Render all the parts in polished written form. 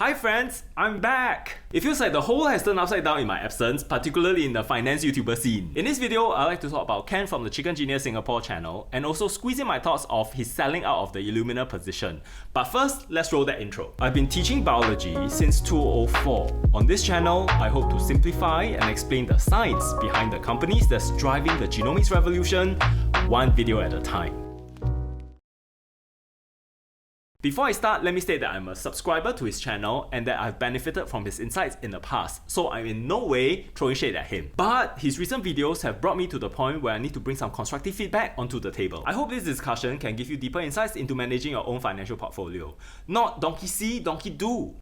Hi friends, I'm back! It feels like the whole has turned upside down in my absence, particularly in the finance YouTuber scene. In this video, I'd like to talk about Ken from the Chicken Genius Singapore channel and also squeeze in my thoughts of his selling out of the ILMN position. But first, let's roll that intro. I've been teaching biology since 2004. On this channel, I hope to simplify and explain the science behind the companies that's driving the genomics revolution, one video at a time. Before I start, let me state that I'm a subscriber to his channel and that I've benefited from his insights in the past, so I'm in no way throwing shade at him. But his recent videos have brought me to the point where I need to bring some constructive feedback onto the table. I hope this discussion can give you deeper insights into managing your own financial portfolio. Not donkey see, donkey do.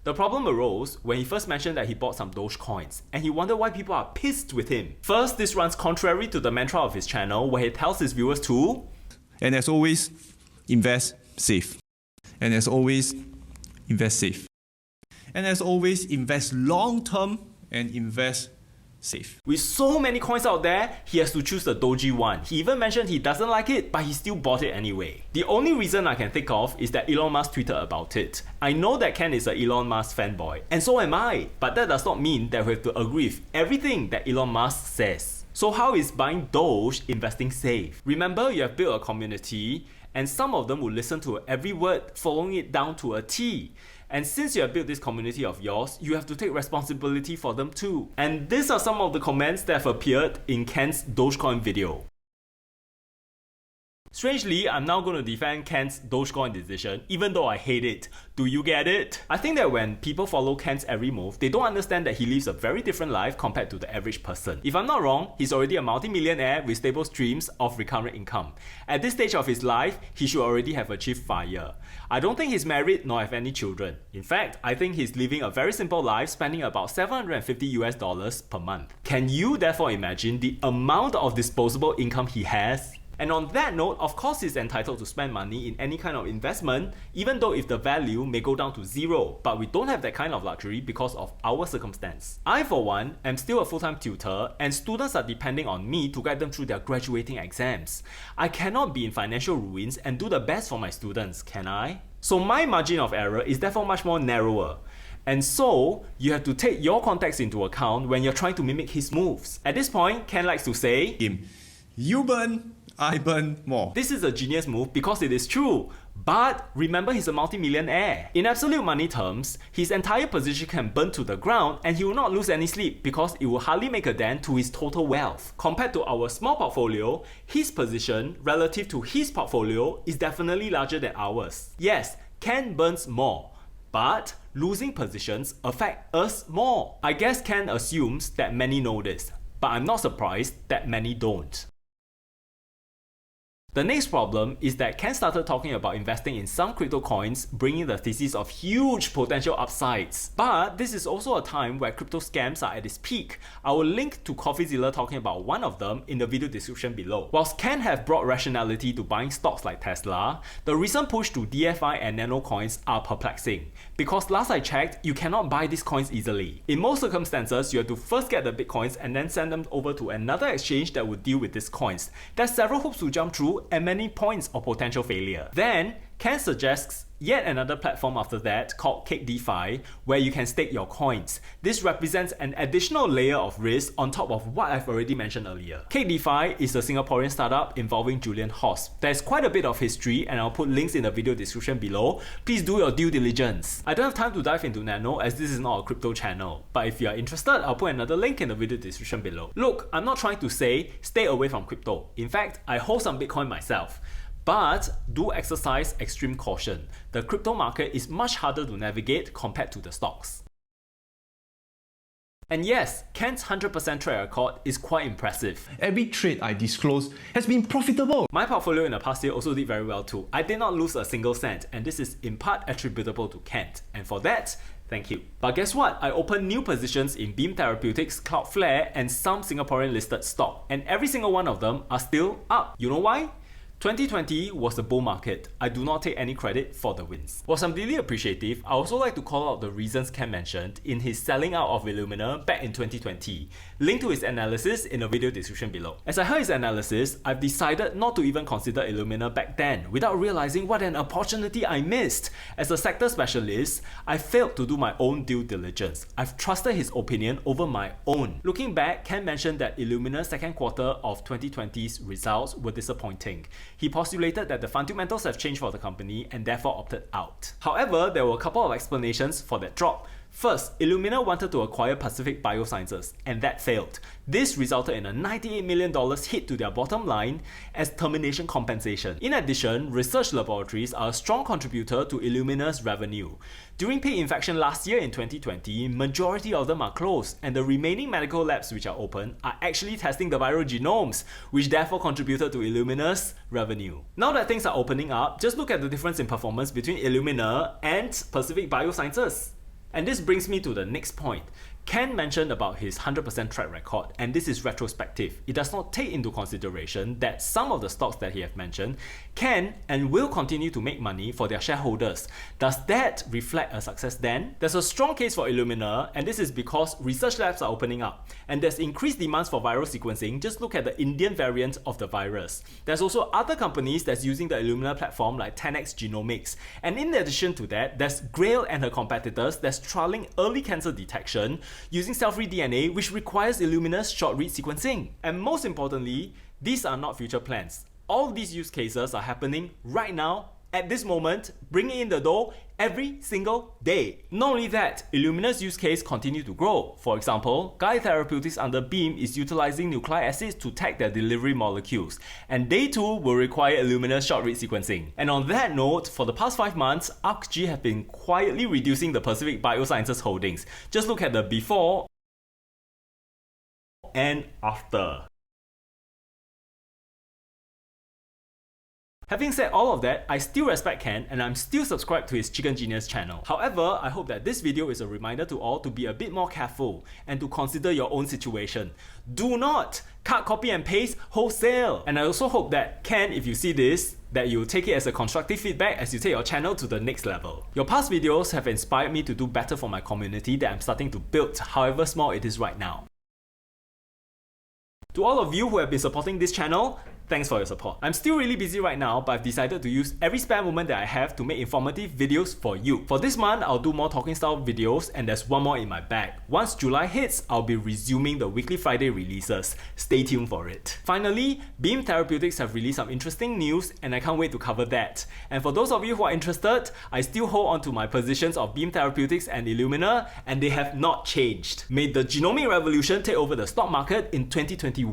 The problem arose when he first mentioned that he bought some Doge coins, and he wondered why people are pissed with him. First, this runs contrary to the mantra of his channel where he tells his viewers to, and as always, invest safe. And as always, invest safe. And as always, invest long term and invest safe. With so many coins out there, he has to choose the Doji one. He even mentioned he doesn't like it, but he still bought it anyway. The only reason I can think of is that Elon Musk tweeted about it. I know that Ken is an Elon Musk fanboy, and so am I, but that does not mean that we have to agree with everything that Elon Musk says. So how is buying Doge investing safe? Remember, you have built a community, and some of them will listen to every word, following it down to a T. And since you have built this community of yours, you have to take responsibility for them too. And these are some of the comments that have appeared in Ken's Dogecoin video. Strangely, I'm now going to defend Ken's Dogecoin decision, even though I hate it. Do you get it? I think that when people follow Ken's every move, they don't understand that he lives a very different life compared to the average person. If I'm not wrong, he's already a multi-millionaire with stable streams of recurrent income. At this stage of his life, he should already have achieved FIRE. I don't think he's married nor have any children. In fact, I think he's living a very simple life, spending about $750 per month. Can you therefore imagine the amount of disposable income he has? And on that note, of course he's entitled to spend money in any kind of investment, even though if the value may go down to zero, but we don't have that kind of luxury because of our circumstance. I, for one, am still a full-time tutor, and students are depending on me to guide them through their graduating exams. I cannot be in financial ruins and do the best for my students, can I? So my margin of error is therefore much more narrower. And so, you have to take your context into account when you're trying to mimic his moves. At this point, Ken likes to say, you burn, I burn more. This is a genius move because it is true. But remember, he's a multi-millionaire. In absolute money terms, his entire position can burn to the ground and he will not lose any sleep because it will hardly make a dent to his total wealth. Compared to our small portfolio, his position relative to his portfolio is definitely larger than ours. Yes, Ken burns more, but losing positions affect us more. I guess Ken assumes that many know this, but I'm not surprised that many don't. The next problem is that Ken started talking about investing in some crypto coins, bringing the thesis of huge potential upsides. But this is also a time where crypto scams are at its peak. I will link to CoffeeZilla talking about one of them in the video description below. Whilst Ken have brought rationality to buying stocks like Tesla, the recent push to DFI and nano coins are perplexing. Because last I checked, you cannot buy these coins easily. In most circumstances, you have to first get the bitcoins and then send them over to another exchange that would deal with these coins. There's several hoops to jump through and many points of potential failure. Then, Ken suggests yet another platform after that called Cake DeFi, where you can stake your coins. This represents an additional layer of risk on top of what I've already mentioned earlier. Cake DeFi is a Singaporean startup involving Julian Hoss. There's quite a bit of history and I'll put links in the video description below. Please do your due diligence. I don't have time to dive into Nano as this is not a crypto channel, but if you are interested, I'll put another link in the video description below. Look, I'm not trying to say stay away from crypto. In fact, I hold some Bitcoin myself. But do exercise extreme caution. The crypto market is much harder to navigate compared to the stocks. And yes, Ken's 100% trade record is quite impressive. Every trade I disclose has been profitable. My portfolio in the past year also did very well too. I did not lose a single cent, and this is in part attributable to Ken. And for that, thank you. But guess what? I opened new positions in Beam Therapeutics, Cloudflare, and some Singaporean listed stock. And every single one of them are still up. You know why? 2020 was a bull market. I do not take any credit for the wins. Whilst I'm really appreciative, I also like to call out the reasons Ken mentioned in his selling out of ILMN back in 2020. Link to his analysis in the video description below. As I heard his analysis, I've decided not to even consider ILMN back then without realizing what an opportunity I missed. As a sector specialist, I failed to do my own due diligence. I've trusted his opinion over my own. Looking back, Ken mentioned that ILMN's second quarter of 2020's results were disappointing. He postulated that the fundamentals have changed for the company and therefore opted out. However, there were a couple of explanations for that drop. First, ILMN wanted to acquire Pacific Biosciences, and that failed. This resulted in a $98 million hit to their bottom line as termination compensation. In addition, research laboratories are a strong contributor to ILMN's revenue. During peak infection last year in 2020, majority of them are closed, and the remaining medical labs which are open are actually testing the viral genomes, which therefore contributed to ILMN's revenue. Now that things are opening up, just look at the difference in performance between ILMN and Pacific Biosciences. And this brings me to the next point. Ken mentioned about his 100% track record, and this is retrospective. It does not take into consideration that some of the stocks that he has mentioned can and will continue to make money for their shareholders. Does that reflect a success then? There's a strong case for ILMN, and this is because research labs are opening up, and there's increased demands for viral sequencing. Just look at the Indian variant of the virus. There's also other companies that's using the ILMN platform like 10x Genomics, and in addition to that, there's Grail and her competitors that's trialing early cancer detection using cell-free DNA, which requires ILMN's short-read sequencing. And most importantly, these are not future plans. All these use cases are happening right now, at this moment, bringing in the dough every single day. Not only that, ILMN's use case continue to grow. For example, Guy Therapeutics under Beam is utilizing nucleic acids to tag their delivery molecules, and they too will require ILMN's short-read sequencing. And on that note, for the past 5 months, ArcG have been quietly reducing the Pacific Biosciences holdings. Just look at the before and after. Having said all of that, I still respect Ken and I'm still subscribed to his Chicken Genius channel. However, I hope that this video is a reminder to all to be a bit more careful and to consider your own situation. Do not cut, copy and paste wholesale. And I also hope that Ken, if you see this, that you will take it as a constructive feedback as you take your channel to the next level. Your past videos have inspired me to do better for my community that I'm starting to build, however small it is right now. To all of you who have been supporting this channel, thanks for your support. I'm still really busy right now, but I've decided to use every spare moment that I have to make informative videos for you. For this month, I'll do more talking style videos, and there's one more in my bag. Once July hits, I'll be resuming the weekly Friday releases. Stay tuned for it. Finally, Beam Therapeutics have released some interesting news, and I can't wait to cover that. And for those of you who are interested, I still hold on to my positions of Beam Therapeutics and ILMN, and they have not changed. May the genomic revolution take over the stock market in 2021.